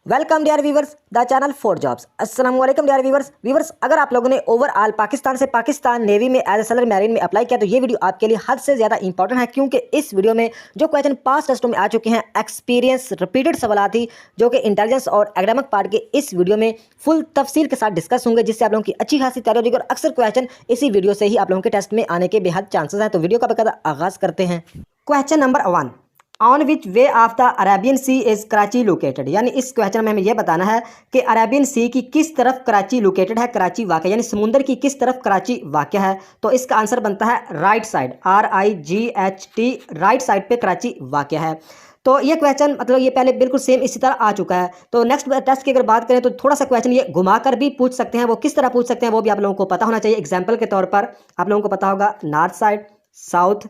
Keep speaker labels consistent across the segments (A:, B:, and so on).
A: Welcome dear viewers the channel for jobs. अस्सलाम वालेकुम dear viewers अगर आप लोगों ने ओवरऑल पाकिस्तान से पाकिस्तान नेवी में एज ए सेलर मैरिन में अप्लाई किया तो ये वीडियो आपके लिए हद से ज़्यादा इंपॉर्टेंट है, क्योंकि इस वीडियो में जो क्वेश्चन पास्ट टेस्टों में आ चुके हैं, एक्सपीरियंस रिपीटेड सवाल थी जो कि इंटेलिजेंस और एकेडमिक पार्ट के इस वीडियो में फुल तफसील के साथ डिस्कस होंगे, जिससे आप लोगों की अच्छी खासी तैयारी हो जाएगी और अक्सर क्वेश्चन इसी वीडियो से ही आप लोगों के टेस्ट में आने के बेहद चांसेस हैं। तो वीडियो का बकायदा आगाज़ करते हैं। Question number 1, on which way of the Arabian sea is Karachi located. यानी इस क्वेश्चन में हमें यह बताना है कि अरेबियन सी की किस तरफ कराची लोकेटेड है, कराची वाक़ यानी समुंदर की किस तरफ कराची वाक़ है। तो इसका आंसर बनता है right side, RIGHT, right side पे कराची वाक़ है। तो ये क्वेश्चन मतलब ये पहले बिल्कुल सेम इसी तरह आ चुका है। तो नेक्स्ट टेस्ट की अगर बात करें तो थोड़ा सा क्वेश्चन ये घुमाकर भी पूछ सकते हैं। वो किस तरह पूछ सकते हैं वो भी आप लोगों को पता होना चाहिए। एग्जाम्पल के तौर पर आप लोगों को पता होगा नॉर्थ साइड, साउथ,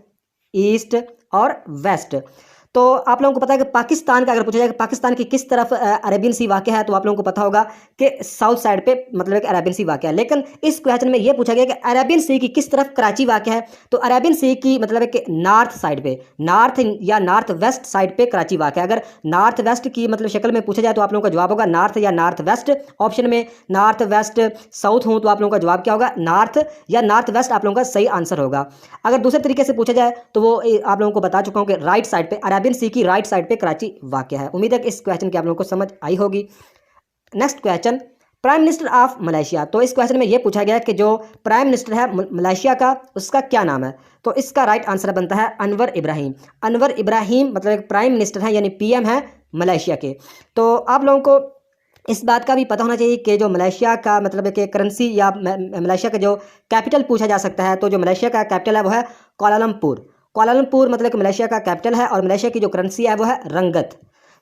A: ईस्ट और वेस्ट। तो आप लोगों को पता है कि पाकिस्तान का अगर पूछा जाए कि पाकिस्तान की किस तरफ अरेबियन सी वाक़ है, तो आप लोगों को पता होगा कि साउथ साइड पे मतलब एक अरेबियन सी वाक़ है। लेकिन इस क्वेश्चन में ये पूछा गया कि अरेबियन सी की किस तरफ कराची वाक़ है। तो अरेबियन सी की मतलब है कि नॉर्थ साइड पे, नॉर्थ या नॉर्थ वेस्ट साइड पे कराची वाक़ है। अगर नॉर्थ वेस्ट की मतलब शक्ल में पूछा जाए तो आप लोगों का जवाब होगा नॉर्थ या नॉर्थ वेस्ट। ऑप्शन में नॉर्थ वेस्ट साउथ हो तो आप लोगों का जवाब क्या होगा, नॉर्थ या नॉर्थ वेस्ट आप लोगों का सही आंसर होगा। अगर दूसरे तरीके से पूछा जाए तो वो आप लोगों को बता चुका हूँ कि राइट साइड पे अरेबियन सी की राइट साइड पे कराची वाक़ है। उम्मीद है कि इस क्वेश्चन की आप लोगों को समझ आई होगी। Next question, prime minister of Malaysia. तो इस क्वेश्चन में यह पूछा गया कि जो प्राइम मिनिस्टर है मलेशिया का उसका क्या नाम है। तो इसका राइट आंसर बनता है अनवर इब्राहिम। अनवर इब्राहिम मतलब एक प्राइम मिनिस्टर है यानी PM है मलेशिया के। तो आप लोगों को इस बात का भी पता होना चाहिए कि जो मलेशिया का मतलब है कि करेंसी या मलेशिया का जो कैपिटल पूछा जा सकता है, तो जो मलेशिया का कैपिटल है वो है कोलालमपुर। कोलालमपुर मतलब कि मलेशिया का कैपिटल है और मलेशिया की जो करेंसी है वो है रंगत।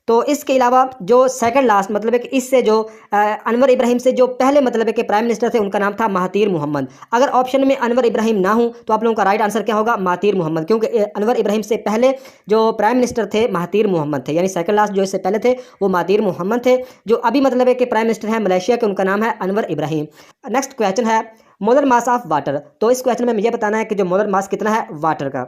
A: तो इसके अलावा जो सेकंड लास्ट मतलब है कि इससे जो अनवर इब्राहिम से जो पहले मतलब है कि प्राइम मिनिस्टर थे उनका नाम था महातीर मोहम्मद। अगर ऑप्शन में अनवर इब्राहिम ना हो तो आप लोगों का राइट आंसर क्या होगा, महातीर मोहम्मद, क्योंकि अनवर इब्राहिम से पहले जो प्राइम मिनिस्टर थे महातीर मोहम्मद थे, यानी सेकंड लास्ट जो इससे पहले थे वो महातीर मोहम्मद थे। जो अभी मतलब है कि प्राइम मिनिस्टर है मलेशिया के, उनका नाम है अनवर इब्राहिम। नेक्स्ट क्वेश्चन है मोलर मास ऑफ वाटर। तो इस क्वेश्चन में मुझे बताना है कि जो मोलर मास कितना है वाटर का।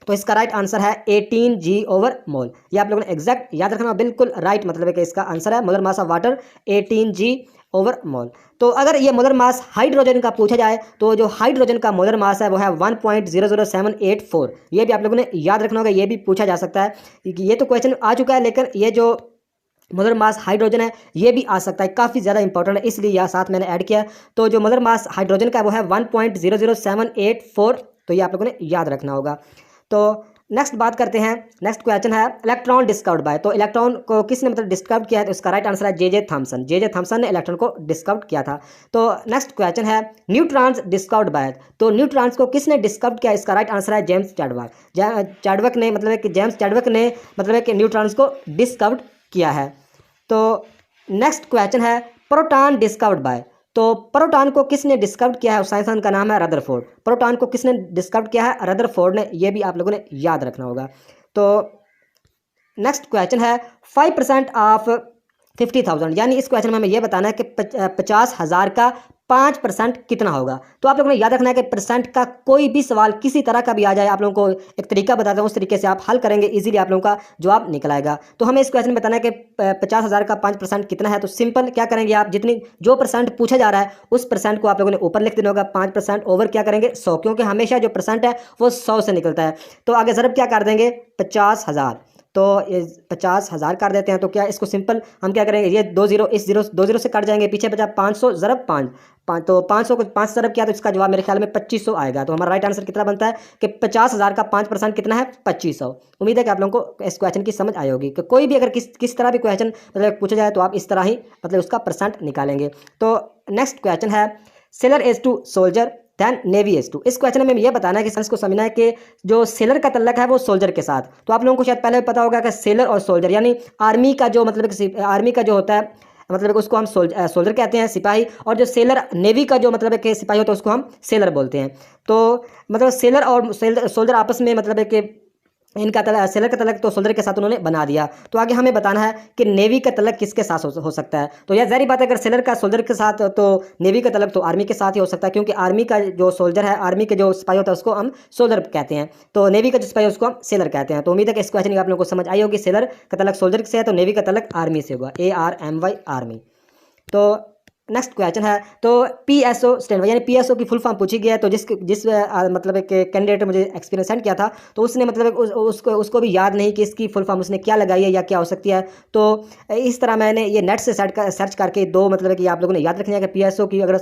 A: तो इसका राइट आंसर है 18 G/मोल। ये आप लोगों ने एग्जैक्ट याद रखना, बिल्कुल राइट मतलब है कि इसका आंसर है मोलर मास ऑफ वाटर 18 G/मोल। तो अगर ये मोलर मास हाइड्रोजन का पूछा जाए तो जो हाइड्रोजन का मोलर मास है वो है 1.00784। ये भी आप लोगों ने याद रखना होगा, ये भी पूछा जा सकता है। ये तो क्वेश्चन आ चुका है, लेकिन ये जो मोलर मास हाइड्रोजन है ये भी आ सकता है, काफ़ी ज़्यादा इंपॉर्टेंट है, इसलिए यह साथ मैंने ऐड किया। तो जो मोलर मास हाइड्रोजन का वो है 1.00784। तो ये आप लोगों ने याद रखना होगा। तो नेक्स्ट बात करते हैं। नेक्स्ट क्वेश्चन है इलेक्ट्रॉन डिस्कवर्ड बाय। तो इलेक्ट्रॉन को किसने मतलब डिस्कवर किया है, तो इसका राइट आंसर है J.J. थॉमसन। J.J. थॉमसन ने इलेक्ट्रॉन को डिस्कवर किया था। तो नेक्स्ट क्वेश्चन है न्यूट्रॉन्स डिस्कवर्ड बाय। तो न्यूट्रॉन्स को किसने डिस्कवर किया, इसका राइट आंसर है जेम्स चैडविक। चैडविक ने मतलब है कि जेम्स चैडविक ने मतलब है कि न्यूट्रॉन्स को डिस्कवर किया है। तो नेक्स्ट क्वेश्चन है प्रोटॉन डिस्कवर्ड बाय। तो प्रोटॉन को किसने डिस्कवर किया है, उस साइंसदान का नाम है रदरफोर्ड। प्रोटॉन को किसने डिस्कवर किया है, रदरफोर्ड ने। यह भी आप लोगों ने याद रखना होगा। तो नेक्स्ट क्वेश्चन है 5% ऑफ 50,000। यानी इस क्वेश्चन में हमें यह बताना है कि 50,000 का 5% कितना होगा। तो आप लोगों ने याद रखना है कि परसेंट का कोई भी सवाल किसी तरह का भी आ जाए, आप लोगों को एक तरीका बताता हूँ, उस तरीके से आप हल करेंगे, इजीली आप लोगों का जवाब निकल आएगा। तो हमें इस क्वेश्चन में बताना है कि 50,000 का 5% कितना है। तो सिंपल क्या करेंगे आप, जितनी जो परसेंट पूछा जा रहा है उस परसेंट को आप लोगों ने ऊपर लिख देना होगा। 5% ओवर क्या करेंगे 100, क्योंकि हमेशा जो परसेंट है वो 100 से निकलता है। तो आगे ज़रब क्या कर देंगे 50,000। तो 50,000 कर देते हैं। तो क्या इसको सिंपल हम क्या करेंगे, ये 2 जीरो इस जीरो 2 जीरो से कट जाएंगे, पीछे बचा 500 ज़रब 5। तो 500 को 5 ज़रब किया तो इसका जवाब मेरे ख्याल में 2500 आएगा। तो हमारा राइट आंसर कितना बनता है कि 50,000 का 5% कितना है 2500। उम्मीद है कि आप लोगों को इस क्वेश्चन की समझ आई होगी कि कोई भी अगर किस तरह भी क्वेश्चन मतलब पूछा जाए तो आप इस तरह ही मतलब उसका परसेंट निकालेंगे। तो नेक्स्ट क्वेश्चन है sailor as to soldier than navy as to. इस क्वेश्चन में यह बताना है कि साइंस को समझना है कि जो सेलर का तल्लक है वो सोल्जर के साथ। तो आप लोगों को शायद पहले पता होगा कि सेलर और सोल्जर यानी आर्मी का जो मतलब आर्मी का जो होता है मतलब उसको हम सोल्जर कहते हैं, सिपाही। और जो सेलर नेवी का जो मतलब है कि सिपाही होता है उसको हम सेलर बोलते हैं। तो मतलब सेलर और सोल्जर आपस में मतलब है कि इनका तलक, सेलर का तलक तो सोल्जर के साथ उन्होंने बना दिया। तो आगे हमें बताना है कि नेवी का तलक किसके साथ हो सकता है। तो यह ज़ाहिर बात है, अगर सेलर का सोल्जर के साथ तो नेवी का तलक तो आर्मी के साथ ही हो सकता है, क्योंकि आर्मी का जो सोल्जर है, आर्मी के जो सिपाही होता है उसको हम सोल्जर कहते हैं, तो नेवी का जो सिपाही है उसको हम सेलर कहते हैं। तो उम्मीद है कि इस क्वेश्चन की आप लोगों को समझ आई होगी। सेलर का तलक सोल्जर से है तो नेवी का तलक आर्मी से होगा, ARMY आर्मी। तो नेक्स्ट क्वेश्चन है, तो PSO स्टैंड यानी PSO की फुल फॉर्म पूछी गई है। तो जिस मतलब एक कैंडिडेट मुझे एक्सपीरियंस सेंड किया था, तो उसने मतलब उसको भी याद नहीं कि इसकी फुल फॉर्म उसने क्या लगाई है या क्या हो सकती है। तो इस तरह मैंने ये नेट से सर्च करके दो मतलब कि आप लोगों ने याद रखना है कि PSO की अगर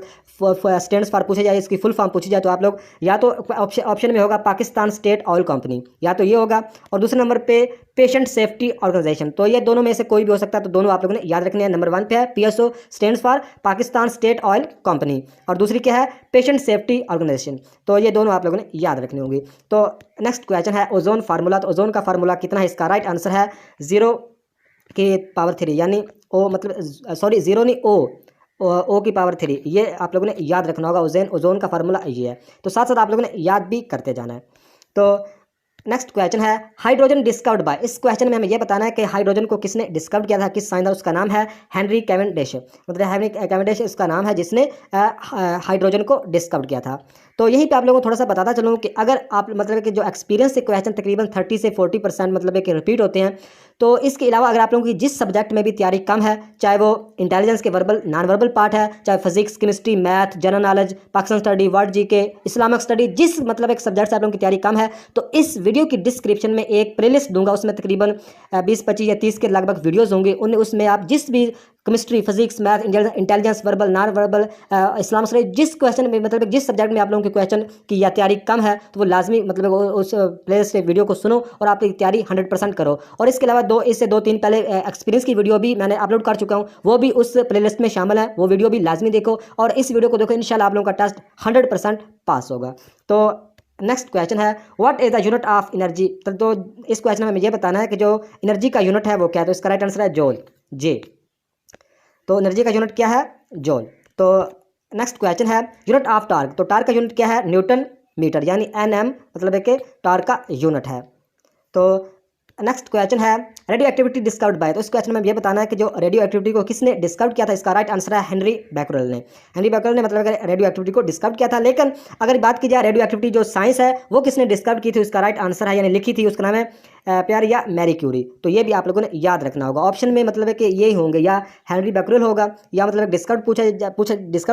A: स्टैंड्स फॉर पूछे जाए, इसकी फुल फॉर्म पूछी जाए, तो आप लोग या तो ऑप्शन में होगा पाकिस्तान स्टेट ऑयल कंपनी, या तो ये होगा, और दूसरे नंबर पे पेशेंट सेफ्टी ऑर्गेनाइजेशन। तो ये दोनों में से कोई भी हो सकता है, तो दोनों आप लोगों ने याद रखने हैं। नंबर 1 पे है PSO stands for Pakistan state oil company, और दूसरी क्या है, पेशेंट सेफ्टी ऑर्गेनाइजेशन। तो ये दोनों आप लोगों ने याद रखनी होंगी। तो नेक्स्ट क्वेश्चन है ओजोन फार्मूला। तो ओजोन का फार्मूला कितना है, इसका राइट आंसर है 0 की पावर 3, यानी ओ मतलब सॉरी 0 नहीं ओ की पावर 3। ये आप लोगों ने याद रखना होगा। ओजोन का फार्मूला ये है। तो साथ साथ आप लोगों ने याद भी करते जाना है। तो नेक्स्ट क्वेश्चन है हाइड्रोजन डिस्कवर्ड बाय। इस क्वेश्चन में हमें यह बताना है कि हाइड्रोजन को किसने डिस्कवर किया था, किस साइंसदान। उसका नाम है हेनरी कैवेंडिश, मतलब हेनरी कैवेंडिश उसका नाम है, जिसने हाइड्रोजन को डिस्कवर किया था। तो यहीं पे आप लोगों को थोड़ा सा बताता चलूँ कि अगर आप मतलब कि जो एक्सपीरियंस से क्वेश्चन तकरीबन 30 से 40% मतलब कि रिपीट होते हैं, तो इसके अलावा अगर आप लोगों की जिस सब्जेक्ट में भी तैयारी कम है, चाहे वो इंटेलिजेंस के वर्बल नॉन वर्बल पार्ट है, चाहे physics, chemistry, math, general knowledge, Pakistan study, world GK, Islamic study, जिस मतलब एक सब्जेक्ट से आप लोगों की तैयारी कम है, तो इस वीडियो की डिस्क्रिप्शन में एक प्लेलिस्ट दूंगा। उसमें तकरीबन 20, 25 या 30 के लगभग वीडियोज़ होंगे। उसमें आप जिस भी chemistry, physics, math, intelligence, verbal, non verbal, Islam study, जिस क्वेश्चन में मतलब जिस सब्जेक्ट में आप लोगों के क्वेश्चन की या तैयारी कम है, तो वो लाजमी मतलब उस प्लेलिस्ट से वीडियो को सुनो और आप तैयारी 100% करो। और इसके अलावा इससे 2-3 पहले एक्सपीरियंस की वीडियो भी मैंने अपलोड कर चुका हूँ, वो भी उस प्लेलिस्ट में शामिल है। वो वीडियो भी लाजमी देखो और इस वीडियो को देखो, इंशाल्लाह आप लोगों का टेस्ट 100% पास होगा। तो नेक्स्ट क्वेश्चन है what is the unit of energy. तो इस क्वेश्चन में हमें यह बताना है कि जो एनर्जी का यूनिट है वो क्या है। तो इसका राइट आंसर है जूल, जे। तो एनर्जी का यूनिट क्या है, जूल। तो नेक्स्ट क्वेश्चन है यूनिट ऑफ टार्क। तो टार्क का यूनिट क्या है, न्यूटन मीटर, यानी NM मतलब है कि टार्क का यूनिट है। तो नेक्स्ट क्वेश्चन है रेडियो एक्टिविटी डिस्कवर्ड बाय। तो इस क्वेश्चन में ये बताना है कि जो रेडियो एक्टिविटी को किसने डिस्कवर किया था। इसका राइट आंसर है हेनरी बैकरेल ने। हेनरी बैकरेल ने मतलब रेडियो एक्टिविटी को डिस्कवर किया था। लेकिन अगर बात की जाए रेडियो एक्टिविटी जो साइंस है वो किसने डिस्कवर की थी, उसका राइट आंसर है यानी लिखी थी, उसका नाम है प्यार या मैरी क्यूरी। तो ये भी आप लोगों ने याद रखना होगा। ऑप्शन में मतलब है कि ये ही होंगे, या हेनरी बैकरेल होगा, या मतलब डिस्कवर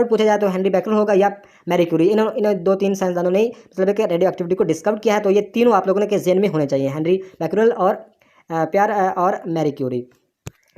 A: पूछा जाए तो हेनरी बैकरेल होगा, या मैरी क्यूरी। इन 2-3 साइंसदानों ने मतलब कि रेडियो एक्टिविटी को डिस्कवर किया है। तो ये तीनों आप लोगों ने के ज़हन में होने चाहिए, हेनरी बैकरेल और प्यार और मैरी क्यूरी।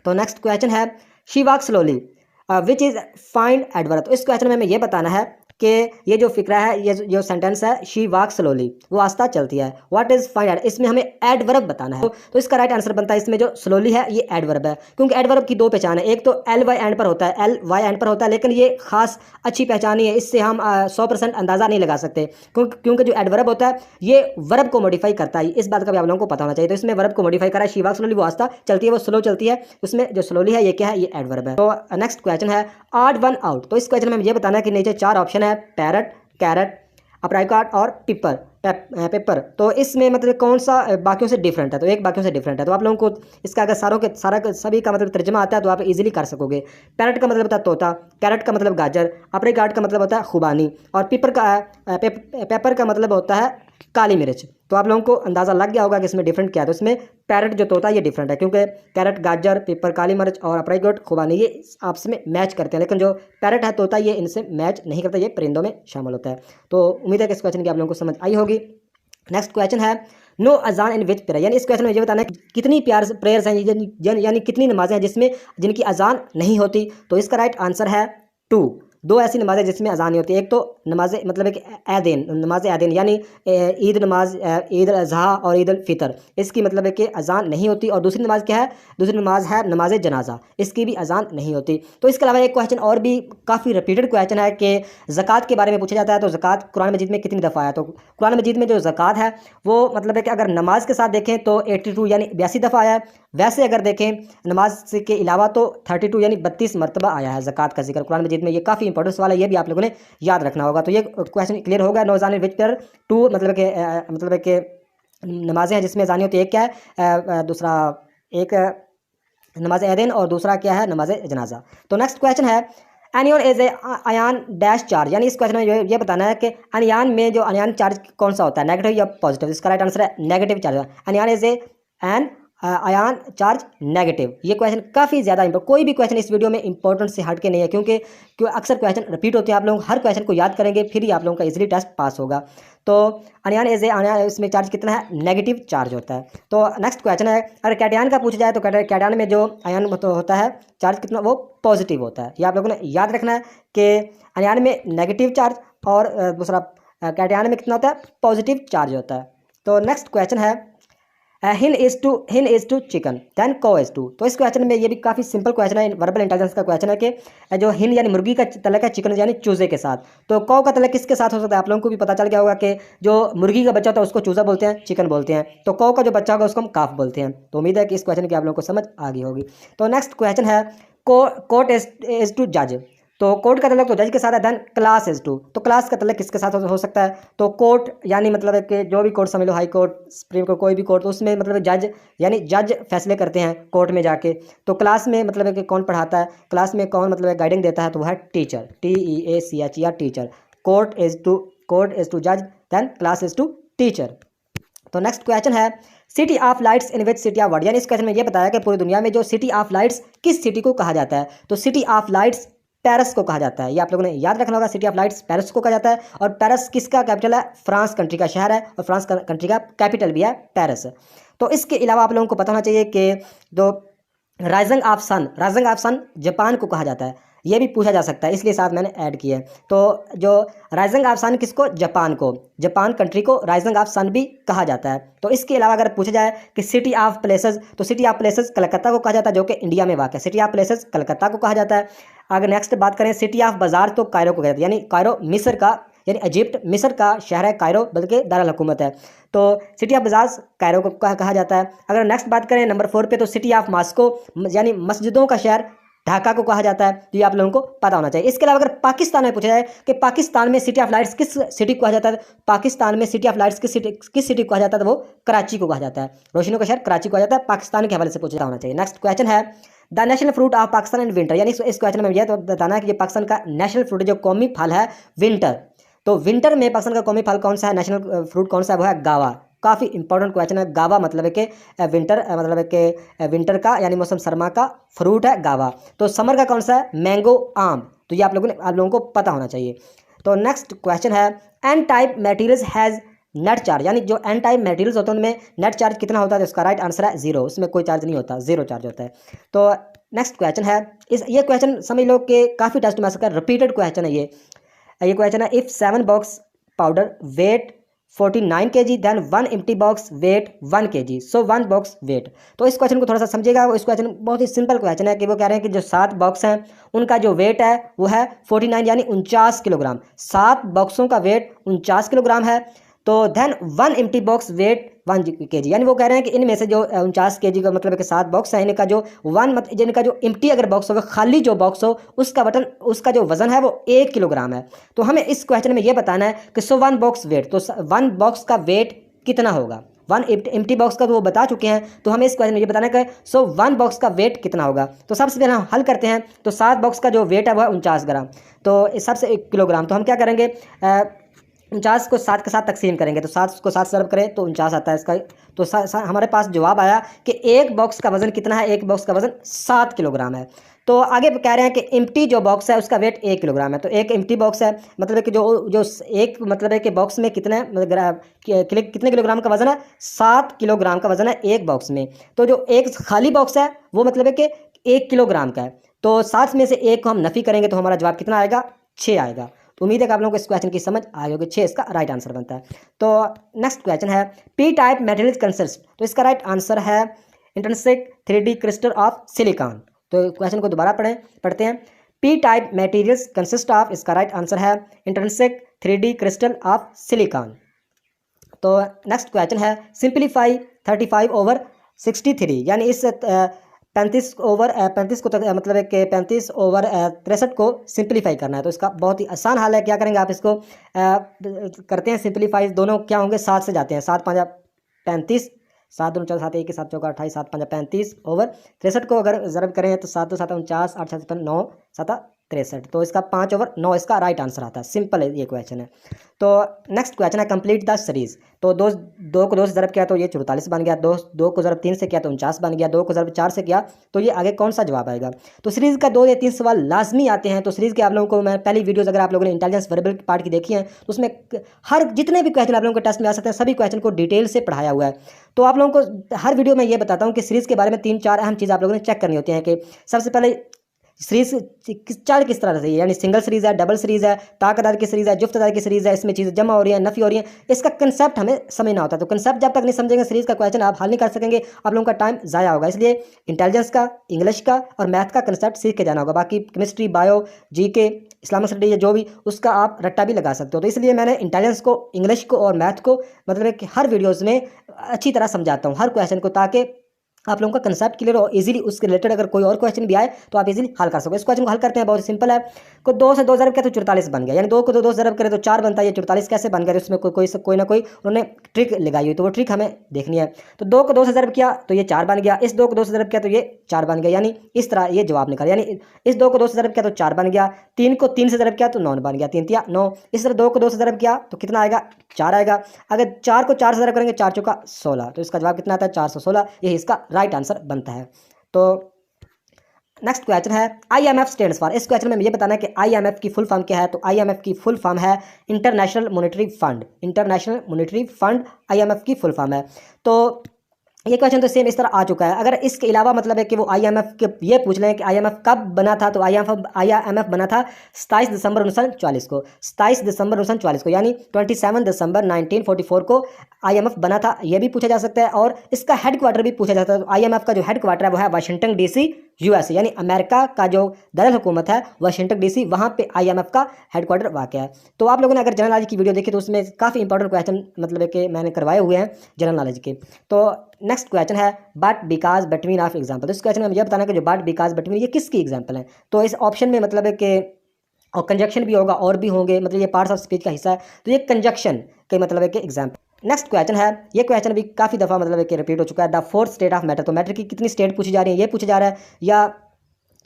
A: तो नेक्स्ट क्वेश्चन है she walk slowly which is find adverb. तो इस क्वेश्चन में हमें यह बताना है कि ये जो फिक्रा है, ये जो सेंटेंस है, शी वॉक स्लोली, वो आस्ता चलती है। व्हाट इज फाइंड, इसमें हमें एडवर्ब बताना है। तो इसका राइट आंसर बनता है, इसमें जो स्लोली है ये एडवर्ब है, क्योंकि एडवर्ब की दो पहचान है। एक तो LY एंड पर होता है, LY एंड पर होता है, लेकिन ये खास अच्छी पहचान ही है, इससे हम 100% अंदाज़ा नहीं लगा सकते, क्योंकि जो एडवर्ब होता है ये वर्ब को मॉडिफाई करता है। इस बात का भी आप लोगों को पता होना चाहिए। तो इसमें वर्ब को मॉडिफाई करा है, शी वॉक स्लोली, वो आस्ता चलती है, वो स्लो चलती है। उसमें जो स्लोली है ये क्या है, ये एडवर्ब है। तो नेक्स्ट क्वेश्चन है ऑड वन आउट। तो इस क्वेश्चन में मुझे बताना है कि नीचे 4 ऑप्शन है, पैरट, कैरेट, अप्रिकॉट और पेपर। तो इसमें मतलब कौन सा बाकियों से डिफरेंट है। तो एक बाकियों से डिफरेंट है। तो आप लोगों को इसका अगर सभी का मतलब तर्जमा आता है तो आप इजीली कर सकोगे। पैरट का मतलब होता है तोता, कैरेट का मतलब गाजर, अप्रिकॉट का मतलब होता है खुबानी, और पेपर का मतलब होता है काली मिर्च। तो आप लोगों को अंदाज़ा लग गया होगा कि इसमें डिफरेंट क्या है। तो इसमें पैरट जो तोता ये डिफरेंट है, क्योंकि कैरेट गाजर, पेपर काली मिर्च और अप्रिकॉट खुबानी ये आपस में मैच करते हैं, लेकिन जो पैरट है तोता ये इनसे मैच नहीं करता, ये परिंदों में शामिल होता है। तो उम्मीद है कि इस क्वेश्चन की आप लोगों को समझ आई होगी। नेक्स्ट क्वेश्चन है नो अजान इन विच प्रेयर। यानी इस क्वेश्चन में ये बताना है कितनी प्रेयर्स हैं, यानी कितनी नमाजें हैं जिनकी अजान नहीं होती। तो इसका राइट आंसर है 2। 2 ऐसी नमाजें जिसमें अजान नहीं होती। एक तो नमाज मतलब एक नमाज ऐदैन, यानी ईद नमाज, ईद अज़हा और ईद फितर, इसकी मतलब है कि अजान नहीं होती। और दूसरी नमाज क्या है, दूसरी नमाज है नमाज जनाजा, इसकी भी अजान नहीं होती। तो इसके अलावा एक क्वेश्चन और भी काफ़ी रिपीटेड क्वेश्चन है कि ज़कात के बारे में पूछा जाता है। तो ज़कात कुरान मजीद में कितनी दफ़ा है। तो कुरान मजीद में जो ज़कात है वो मतलब है कि अगर नमाज के साथ देखें तो 82 यानी 82 दफ़ा आया है। वैसे अगर देखें नमाज के अलावा तो 32 यानी 32 मरतबा आया है ज़कात का जिक्र कुरान मजीद में। ये काफ़ी इंपॉर्टेंट सवाल है, ये भी आप लोगों ने याद रखना होगा। तो ये क्वेश्चन क्लियर होगा। नो जाने विच पेयर 2 मतलब कि नमाजें हैं जिसमें अजानी होती है, एक क्या है दूसरा, एक नमाज एदिन और दूसरा क्या है नमाज जनाजा। तो नेक्स्ट क्वेश्चन है anion is a ion dash charge, यानी इस क्वेश्चन में ये बताना है कि अनियान में जो अनियान चार्ज कौन सा होता है, नेगेटिव या पॉजिटिव। इसका राइट आंसर है negative charge. Anion is an ion charge negative. ये क्वेश्चन काफ़ी ज़्यादा कोई भी क्वेश्चन इस वीडियो में इंपॉर्टेंट से हट के नहीं है, क्योंकि अक्सर क्वेश्चन रिपीट होते हैं। आप लोग हर क्वेश्चन को याद करेंगे फिर ही आप लोगों का इजीली टेस्ट पास होगा। तो अनियान एज ए अनियान, इसमें चार्ज कितना है, नेगेटिव चार्ज होता है। तो नेक्स्ट क्वेश्चन है, अगर कैटायन का पूछा जाए तो कैटायन में जो आयन होता है चार्ज कितना, वो पॉजिटिव होता है। ये आप लोगों ने याद रखना है कि अनियान में नेगेटिव चार्ज और दूसरा कैटायन में कितना होता है, पॉजिटिव चार्ज होता है। तो नेक्स्ट क्वेश्चन है हिन इज टू चिकन देन को इज टू। तो इस क्वेश्चन में ये भी काफ़ी सिंपल क्वेश्चन है, वर्बल इंटेलिजेंस का क्वेश्चन है कि जो हिन यानी मुर्गी का तलक है, चिकन यानी चूजे के साथ। तो कौ का तलक किसके साथ हो सकता है, आप लोगों को भी पता चल गया होगा कि जो मुर्गी का बच्चा होता है उसको चूजा बोलते हैं, चिकन बोलते हैं। तो कौ का जो बच्चा होगा उसको हम काफ बोलते हैं। तो उम्मीद है कि इस क्वेश्चन की आप लोगों को समझ आ गई होगी। तो नेक्स्ट क्वेश्चन है कोर्ट इज टू जज। तो कोर्ट का तल्लक तो जज के साथ है। देन क्लास इज टू, तो क्लास का तल्लक किसके साथ हो सकता है, तो कोर्ट यानी मतलब है कि जो भी कोर्ट समझ लो, हाई कोर्ट, सुप्रीम कोर्ट, कोई भी कोर्ट, तो उसमें मतलब जज यानी जज फैसले करते हैं कोर्ट में जाके। तो क्लास में मतलब है कि कौन पढ़ाता है, क्लास में कौन मतलब है गाइडिंग देता है, तो वह है टीचर, TEACH या टीचर। कोर्ट इज टू जज, then class is to teacher. तो नेक्स्ट क्वेश्चन है city of lights in which city of world, यानी इस क्वेश्चन में ये बताया कि पूरी दुनिया में जो सिटी ऑफ लाइट्स किस सिटी को कहा जाता है, तो सिटी ऑफ लाइट्स पेरिस को कहा जाता है। ये आप लोगों ने याद रखना होगा, सिटी ऑफ लाइट्स पेरिस को कहा जाता है। और पेरिस किसका कैपिटल है, फ्रांस कंट्री का शहर है, और फ्रांस कंट्री का कैपिटल भी है पेरिस। तो इसके अलावा आप लोगों को पता होना चाहिए कि जो राइजिंग ऑफ सन जापान को कहा जाता है, ये भी पूछा जा सकता है, इसलिए साथ मैंने ऐड किया है। तो जो राइजिंग ऑफ सन किसको, जापान कंट्री को राइजिंग ऑफ सन भी कहा जाता है। तो इसके अलावा अगर पूछा जाए कि सिटी ऑफ प्लेसेस, तो सिटी ऑफ प्लेसेस कलकत्ता को कहा जाता है, जो कि इंडिया में वाक़ है। सिटी ऑफ प्लेसेस कलकत्ता को कहा जाता है। अगर नेक्स्ट बात करें सिटी ऑफ बाजार, तो कायरो को कहते हैं, यानी कायरो मिस्र का, यानी इजिप्ट मिस्र का शहर है कायरो, बल्कि दारुल हुकूमत है। तो सिटी ऑफ बाजार कायरो को कहा जाता है। अगर नेक्स्ट बात करें नंबर 4 पे, तो सिटी ऑफ मॉस्को यानी मस्जिदों का शहर ढाका को कहा जाता है। तो ये आप लोगों को पता होना चाहिए। इसके अलावा अगर पाकिस्तान में पूछा जाए कि पाकिस्तान में सिटी ऑफ लाइट्स किस सिटी को कहा जाता है, पाकिस्तान में सिटी ऑफ लाइट्स किस सिटी को कहा जाता है, तो वो कराची को कहा जाता है, रोशनियों का शहर कराची को कहा जाता है। पाकिस्तान के हवाले से पूछा होना चाहिए। नेक्स्ट क्वेश्चन है the national fruit of Pakistan in winter, यानी इस क्वेश्चन में यह तो बताना है कि ये पाकिस्तान का नेशनल फ्रूट जो कौमी फल है विंटर। तो विंटर में पाकिस्तान का कौमी फल कौन सा है, नेशनल फ्रूट कौन सा है, वो है गावा। काफ़ी इंपॉर्टेंट क्वेश्चन है। गावा मतलब है कि विंटर, मतलब है कि विंटर का यानी मौसम सरमा का फ्रूट है गावा। तो समर का कौन सा है, मैंगो, आम। तो ये आप लोगों को पता होना चाहिए। तो नेक्स्ट क्वेश्चन है N type materials has net charge, यानी जो एन टाइप मटेरियल्स होते हैं उनमें नेट चार्ज कितना होता है, तो इसका राइट आंसर है 0। उसमें कोई चार्ज नहीं होता, 0 चार्ज होता है। तो नेक्स्ट क्वेश्चन है ये क्वेश्चन समझ लो कि काफ़ी टेस्ट में आ सकता है, रिपीटेड क्वेश्चन है ये क्वेश्चन है if 7 box powder weight 49 kg then 1 empty box weight 1 kg, so 1 box weight. तो इस क्वेश्चन को थोड़ा सा समझिएगा। इस क्वेश्चन बहुत ही सिंपल क्वेश्चन है कि वो कह रहे हैं कि जो 7 बॉक्स हैं उनका जो वेट है वो है 49 यानी 49 किलोग्राम। 7 बॉक्सों का वेट 49 किलोग्राम है। तो then 1 empty box weight 1 kg, यानी वो कह रहे हैं कि इनमें से जो 49 kg का मतलब है कि 7 बॉक्स हैं, इनका जो इनका जो एम्प्टी अगर बॉक्स हो, खाली जो बॉक्स हो, उसका जो वजन है वो 1 किलोग्राम है। तो हमें इस क्वेश्चन में ये बताना है कि 1 बॉक्स वेट, तो 1 बॉक्स का वेट कितना होगा। 1 एम्प्टी बॉक्स का तो वो बता चुके हैं, तो हमें इस क्वेश्चन में ये बताना है कि 1 बॉक्स का वेट कितना होगा। तो सबसे पहले हम हल करते हैं। तो 7 बॉक्स का जो वेट है वो है 49 ग्राम, तो इस सबसे 1 किलोग्राम। तो हम क्या करेंगे, 49 को 7 के साथ तकसीम करेंगे, तो 7 को 7 से सर्व करें तो 49 आता है इसका। तो हमारे पास जवाब आया कि 1 बॉक्स का वजन कितना है, 1 बॉक्स का वजन 7 किलोग्राम है। तो आगे कह रहे हैं कि एम्प्टी जो बॉक्स है उसका वेट 1 किलोग्राम है। तो एक एम्प्टी बॉक्स है, मतलब है कि जो एक मतलब है कि बॉक्स में कितने कितने किलोग्राम का वजन है, 7 किलोग्राम का वजन है एक बॉक्स में। तो जो एक खाली बॉक्स है वो मतलब है कि 1 किलोग्राम का है। तो 7 में से 1 को हम नफ़ी करेंगे तो हमारा जवाब कितना आएगा, 6 आएगा। तो उम्मीद है कि आप लोगों को इस क्वेश्चन की समझ आई होगी। 6 इसका राइट आंसर बनता है। तो नेक्स्ट क्वेश्चन है पी टाइप मटेरियल्स कंसिस्ट, तो इसका राइट आंसर है intrinsic 3D crystal of silicon. तो क्वेश्चन को दोबारा पढ़ते हैं। P type materials consist of, इसका राइट आंसर है intrinsic 3D crystal of silicon. तो नेक्स्ट क्वेश्चन है सिंप्लीफाई 35/63, यानी इस 35 को मतलब है कि 35/63 को सिंप्लीफाई करना है। तो इसका बहुत ही आसान हाल है। क्या करेंगे आप इसको करते हैं सिंप्लीफाई, दोनों क्या होंगे, 7 से जाते हैं, 7 5 35, 7 दूनी 14, 7 1 7 चौका 28, 7 5 35 ओवर 63 को अगर ज़रब करें तो 7 2 7 49, 8 7 9 7 63, तो इसका 5 ओवर 9 इसका राइट आंसर आता है। सिंपल है ये क्वेश्चन है। तो नेक्स्ट क्वेश्चन है कंप्लीट द सीरीज। तो दो को 2 से ज़रब किया तो ये 44 बन गया, दो को ज़रब 3 से किया तो 49 बन गया, 2 को ज़रब 4 से किया तो ये आगे कौन सा जवाब आएगा। तो सीरीज़ का 2 या 3 सवाल लाजमी आते हैं। तो सीरीज़ के आप लोगों को मैं पहली वीडियोज़ अगर आप लोगों ने इंटेलिजेंस वेरिएबल पार्ट की देखी है तो उसमें हर जितने भी क्वेश्चन आप लोगों को टेस्ट में आ सकते हैं सभी क्वेश्चन को डिटेल से पढ़ाया हुआ है। तो आप लोगों को हर वीडियो में ये बताता हूँ कि सीरीज़ के बारे में 3-4 अहम चीज़ आप लोगों ने चेक करनी होती है कि सबसे पहले सीरीज चार्ट किस तरह से, यानी सिंगल सीरीज है, डबल सीरीज है, ताकतदार की सीरीज है, जुफ्तदार की सीरीज है, इसमें चीज़ें जमा हो रही है, नफी हो रही है, इसका कंसेप्ट हमें समझना होता है। तो कंसेप्ट जब तक नहीं समझेंगे सीरीज का क्वेश्चन आप हल नहीं कर सकेंगे, आप लोगों का टाइम ज़ाया होगा। इसलिए इंटेलिजेंस का, इंग्लिश का और मैथ का कंसेप्ट सीख के जाना होगा। बाकी chemistry, bio, GK, Islamic study या जो भी उसका आप रट्टा भी लगा सकते हो। तो इसलिए मैंने इंटेलिजेंस को, इंग्लिश को और मैथ को मतलब कि हर वीडियोज़ में अच्छी तरह समझाता हूँ हर क्वेश्चन को, ताकि आप लोगों का कंसेप्ट क्लियर हो, इजीली उसके रिलेटेड अगर कोई और क्वेश्चन भी आए तो आप इजीली हल कर सको। इस क्वेश्चन को हल करते हैं, बहुत सिंपल है। को 2 से 2 ज़रब किया तो 44 बन गया, यानी 2 को 2 ज़रब करें तो 4 बनता है। ये 44 कैसे बन गया, तो उसमें कोई ना कोई उन्होंने ट्रिक लगाई हुई, तो वो ट्रिक हमें देखनी है। तो 2 को 2 से ज़रब किया तो ये 4 बन गया, इस 2 को 2 से ज़रब किया तो ये 4 बन गया, यानी इस तरह ये जवाब निकला। यानी इस 2 को 2 से ज़रब किया तो 4 बन गया, 3 को 3 से ज़रब किया तो 9 बन गया, 3 तिया 9। इस तरह 2 को 2 से ज़रब किया तो कितना आएगा, 4 आएगा। अगर 4 को 4 से ज़रब करेंगे 4 चौका 16, तो इसका जवाब कितना आता है, 416। यही इसका राइट आंसर बनता है। तो नेक्स्ट क्वेश्चन है IMF स्टैंड्स फॉर। इस क्वेश्चन में मुझे बताना है कि IMF की फुल फॉर्म क्या है। तो IMF की फुल फॉर्म है international monetary fund. International monetary fund IMF की फुल फॉर्म है। तो ये क्वेश्चन तो सेम इस तरह आ चुका है। अगर इसके अलावा मतलब है कि वो IMF के ये पूछ लें कि IMF कब बना था, तो IMF बना था 27 दिसंबर 1944 को, 27 दिसंबर 1944 को, यानी 27 दिसंबर 1944 को IMF बना था। ये भी पूछा जा सकता है और इसका हेडक्वार्टर भी पूछा जाता है। तो IMF का जो हेडक्वार्टर है वो है वाशिंगटन DC USA, यानी अमेरिका का जो दारुल हुकूमत है वाशिंगटन DC, वहाँ पे IMF का हेडक्वार्टर वाक़ है। तो आप लोगों ने अगर जनरल नॉलेज की वीडियो देखी तो उसमें काफ़ी इंपॉर्टेंट क्वेश्चन मतलब है कि मैंने करवाए हुए हैं जनरल नॉलेज के। तो नेक्स्ट क्वेश्चन है but because between of example. तो इस क्वेश्चन में मुझे बताना है कि जो बट बिकॉज बिटवीन ये किसकी एग्जाम्पल है। तो इस ऑप्शन में मतलब है कि और कंजक्शन भी होगा और भी होंगे, मतलब ये पार्ट्स ऑफ स्पीच का हिस्सा है। तो ये कंजक्शन के मतलब है कि एग्जाम्पल। नेक्स्ट क्वेश्चन है, ये क्वेश्चन भी काफ़ी दफ़ा मतलब है कि रिपीट हो चुका है। The fourth state of matter. तो मैटर की कितनी स्टेट पूछी जा रही है, ये पूछा जा रहा है, या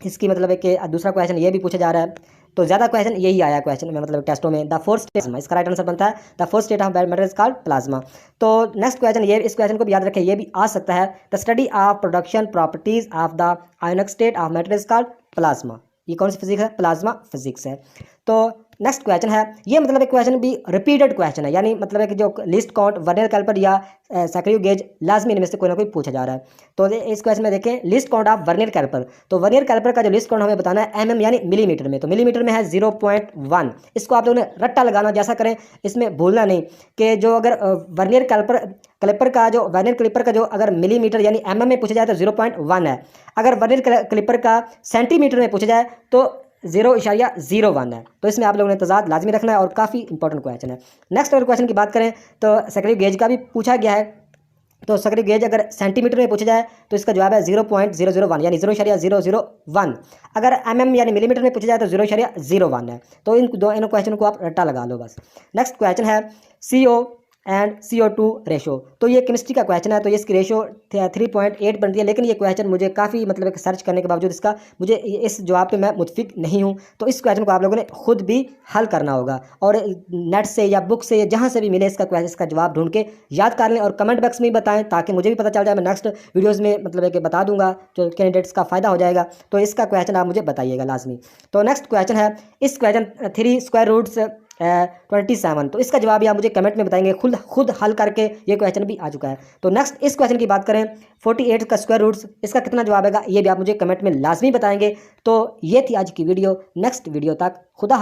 A: इसकी मतलब है कि दूसरा क्वेश्चन ये भी पूछा जा रहा है। तो ज़्यादा क्वेश्चन यही आया क्वेश्चन में मतलब टेस्टों में। द फोर्थ स्टेट, इसका राइट आंसर बनता है the fourth state of matter is called plasma. तो नेक्स्ट क्वेश्चन ये, इस क्वेश्चन को भी याद रखें, ये भी आ सकता है। The study of production properties of the ionic state of matter is called plasma. ये कौन सी फिजिक्स है, प्लाज्मा फिजिक्स है। तो नेक्स्ट क्वेश्चन है, ये मतलब एक क्वेश्चन भी रिपीटेड क्वेश्चन है, यानी मतलब है कि जो लिस्ट काउंट, वर्नियर कैलिपर या सैक्रियो गेज, लाजमी इनमें से कोई ना कोई पूछा जा रहा है। तो इस क्वेश्चन में देखें least count of vernier caliper. तो वर्नियर कैलिपर का जो लिस्ट काउंट हमें बताना है mm यानी मिलीमीटर में। तो मिलीमीटर में है 0.1। इसको आप लोगों ने रट्टा लगाना जैसा करें, इसमें भूलना नहीं कि जो अगर वर्नियर कैलिपर का जो वर्नियर कैलिपर का जो अगर मिलीमीटर यानी mm में पूछा जाए तो 0.1 है। अगर वर्नियर कैलिपर का सेंटीमीटर में पूछा जाए तो 0.01 है। तो इसमें आप लोगों ने तजाद लाजमी रखना है और काफ़ी इंपॉर्टेंट क्वेश्चन है। नेक्स्ट अगर क्वेश्चन की बात करें तो सैक्रियो गेज का भी पूछा गया है। तो सैक्रियो गेज अगर सेंटीमीटर में पूछा जाए तो इसका जवाब है 0.001 यानी 0.001। अगर mm यानी मिलीमीटर में पूछा जाए तो 0.01 है। तो इन क्वेश्चन को आप रट्टा लगा लो बस। नेक्स्ट क्वेश्चन है CO एंड CO2 रेशो। तो ये केमिस्ट्री का क्वेश्चन है। तो इसकी रेशो 3.8 बनती है, लेकिन ये क्वेश्चन मुझे काफ़ी मतलब सर्च करने के बावजूद इसका मुझे इस जवाब पे मैं मुतफिक नहीं हूँ। तो इस क्वेश्चन को आप लोगों ने खुद भी हल करना होगा और नेट से या बुक से या जहाँ से भी मिले इसका जवाब ढूंढ के याद कर लें और कमेंट बॉक्स में भी बताएं, ताकि मुझे भी पता चल जाए। मैं नेक्स्ट वीडियोज़ में मतलब है कि बता दूंगा, जो कैंडिडेट्स का फ़ायदा हो जाएगा। तो इसका क्वेश्चन आप मुझे बताइएगा लाजमी। तो नेक्स्ट क्वेश्चन है, इस क्वेश्चन 3 स्क्वायर रूट्स 27। तो इसका जवाब आप मुझे कमेंट में बताएंगे, खुद हल करके ये क्वेश्चन भी आ चुका है। तो नेक्स्ट इस क्वेश्चन की बात करें 48 का स्क्वायर रूट्स, इसका कितना जवाब आएगा ये भी आप मुझे कमेंट में लाजमी बताएंगे। तो ये थी आज की वीडियो। नेक्स्ट वीडियो तक खुदा